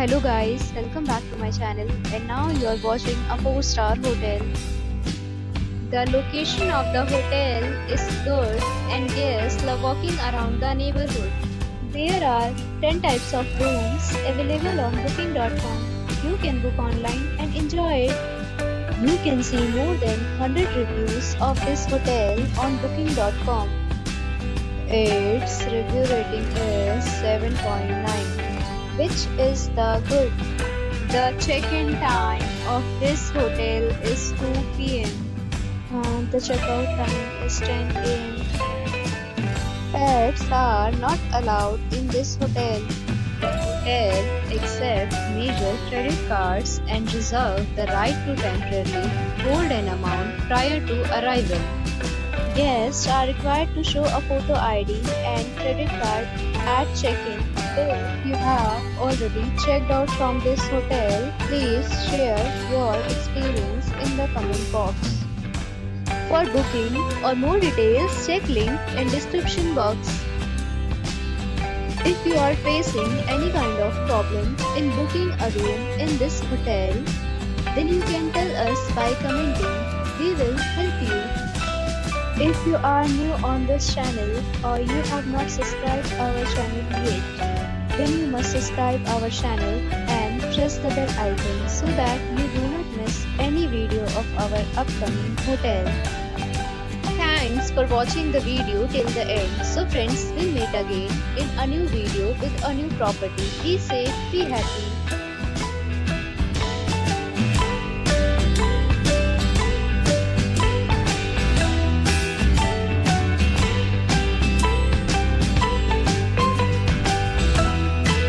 Hello guys, welcome back to my channel and now you are watching a 4-star hotel. The location of the hotel is good and guests love walking around the neighborhood. There are 10 types of rooms available on booking.com. You can book online and enjoy it. You can see more than 100 reviews of this hotel on booking.com. Its review rating is 7.9. which is the good. The check-in time of this hotel is 2 p.m. and the checkout time is 10 a.m. Pets are not allowed in this hotel. The hotel accepts major credit cards and reserves the right to temporarily hold an amount prior to arrival. Guests are required to show a photo ID and credit card at check-in. If you have already checked out from this hotel, please share your experience in the comment box. For booking or more details, check link in description box. If you are facing any kind of problem in booking a room in this hotel, then you can tell us by commenting. We will help you. If you are new on this channel or you have not subscribed our channel yet, then you must subscribe our channel and press the bell icon so that you do not miss any video of our upcoming hotel. Thanks for watching the video till the end. So friends, we'll meet again in a new video with a new property. Be safe, be happy.